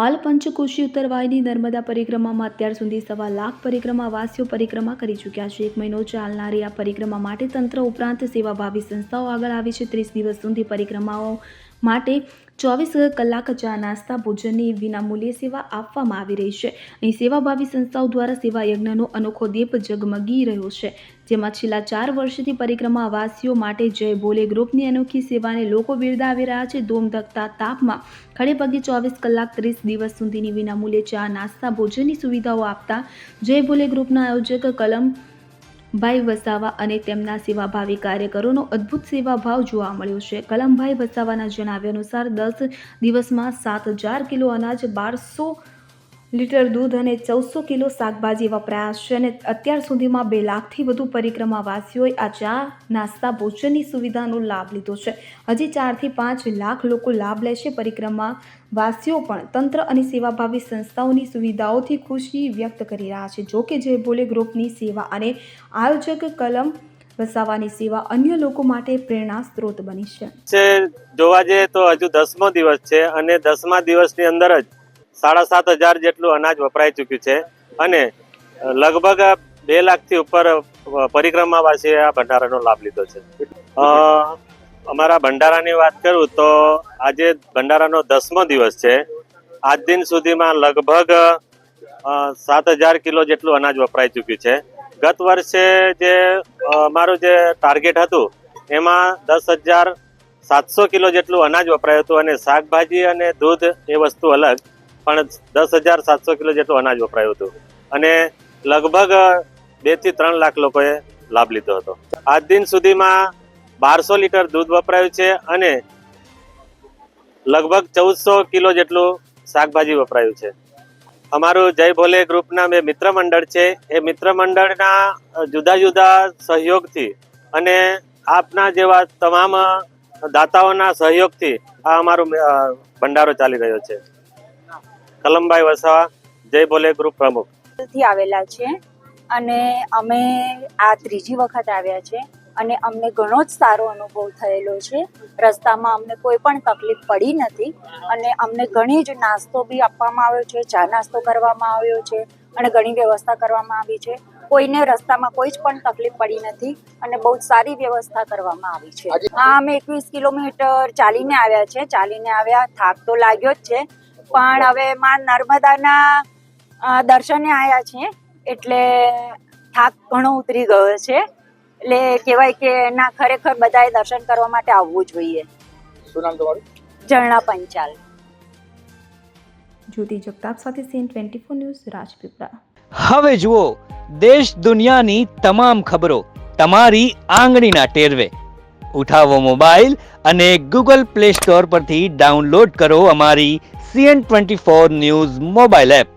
હાલ પંચકોશી ઉત્તરવાહિની નર્મદા પરિક્રમામાં અત્યાર સુધી 1.25 લાખ પરિક્રમાવાસીઓ પરિક્રમા કરી ચૂક્યા છે। 1 મહિનો ચાલનારી આ પરિક્રમા માટે તંત્ર ઉપરાંત સેવાભાવી સંસ્થાઓ આગળ આવી છે। 30 દિવસ સુધી પરિક્રમાઓ માટે 24 કલાક ચા નાસ્તા ભોજનની વિનામૂલ્યે સેવા આપવામાં આવી રહી છે। અહીં સેવાભાવી સંસ્થાઓ દ્વારા સેવા યજ્ઞનો અનોખો દીપ ઝગમગી રહ્યો છે, જેમાં છેલ્લા 4 વર્ષથી પરિક્રમાવાસીઓ માટે જય ભોલે ગ્રુપની અનોખી સેવાને લોકો બિરદાવી રહ્યા છે। ધોમધકતા તાપમાં ખડે પગે 24 કલાક 30 દિવસ સુધીની વિનામૂલ્યે ચા નાસ્તા ભોજનની સુવિધાઓ આપતા જય ભોલે ગ્રુપના આયોજક કલમભાઈ વસાવા અને તેમના સેવાભાવી કાર્યકરોનો અદ્ભુત સેવાભાવ જોવા મળ્યો છે। કલમભાઈ વસાવાના જણાવ્યા અનુસાર 10 દિવસમાં 7000 કિલો અનાજ, 1200 લીટર દૂધ અને 1400 કિલો શાકભાજી વપરાયા છે અને અત્યાર સુધીમાં 2 લાખથી વધુ પરિક્રમાવાસીઓએ આ ચા નાસ્તા ભોજનની સુવિધાનો લાભ લીધો છે। હજી 4 થી 5 લાખ લોકો લાભ લેશે। પરિક્રમાવાસીઓ પણ તંત્ર અને સેવાભાવી સંસ્થાઓની સુવિધાઓથી ખુશી વ્યક્ત કરી રહ્યા છે। જોકે જય ભોલે ગ્રુપની સેવા અને આયોજક કલમ વસાવાની સેવા અન્ય લોકો માટે પ્રેરણા સ્ત્રોત બની છે। જોવા જઈએ તો હજુ 10મો દિવસ છે અને 10મા દિવસની અંદર જ 7500 જેટલું અનાજ વપરાઈ ચૂક્યું છે અને લગભગ 2 લાખથી ઉપર પરિક્રમાવાસીએ આ ભંડારાનો લાભ લીધો છે। અમારા ભંડારાની વાત કરું તો આજે ભંડારાનો 10મો દિવસ છે। આજ દિન સુધીમાં લગભગ 7000 કિલો જેટલું અનાજ વપરાઈ ચૂક્યું છે। ગત વર્ષે જે અમારું જે ટાર્ગેટ હતું એમાં 10700 કિલો જેટલું અનાજ વપરાયું હતું અને શાકભાજી અને દૂધ એ વસ્તુ અલગ, પણ 10700 કિલો જેટલું અનાજ વપરાયું હતું અને લગભગ 2 થી 3 લાખ લોકોએ લાભ લીધો હતો। આજ દિન સુધીમાં 1200 લીટર દૂધ વપરાયું છે અને લગભગ 1400 કિલો જેટલું શાકભાજી વપરાયું છે। અમારું જય ભોલે ગ્રુપના બે મિત્ર મંડળ છે, એ મિત્ર મંડળના જુદા જુદા સહયોગથી અને આપના જેવા તમામ દાતાઓના સહયોગથી આ અમારો ભંડારો ચાલી રહ્યો છે। કલમભાઈ વસાવા, જય ભોલે ગ્રુપ પ્રમુખ થી આવેલા છે અને અમે આ 3જી વખત આવ્યા છે અને અમને ઘણો જ સારો અનુભવ થયેલો છે। રસ્તામાં અમને કોઈ પણ તકલીફ પડી નથી અને અમને ઘણી જ નાસ્તો બી આપવામાં આવ્યો છે, ચા નાસ્તો કરવામાં આવ્યો છે અને ઘણી વ્યવસ્થા કરવામાં આવી છે। કોઈને રસ્તામાં કોઈ જ પણ તકલીફ પડી નથી અને બહુ જ સારી વ્યવસ્થા કરવામાં આવી છે। હા, અમે 21 કિલોમીટર ચાલીને આવ્યા છે। ચાલીને આવ્યા, થાક તો લાગ્યો જ છે, પણ હવે માં નર્મદાના દર્શને આવ્યા છે એટલે થાક ઘણો ઉતરી ગયો છે। એટલે કહેવાય કે ના, ખરેખર બધાએ દર્શન કરવા માટે આવવું જોઈએ। શું નામ તમારું? ઝરણા પંચાલ। જ્યોતિ જગતાપ સાથે CN24 ન્યૂઝ, રાજપીપળા। હવે જુઓ દેશ દુનિયાની તમામ ખબરો તમારી આંગળીના ટેરવે। ઉઠાવો મોબાઈલ અને Google Play Store પરથી ડાઉનલોડ કરો અમારી CN24 ન્યૂઝ મોબાઈલ એપ।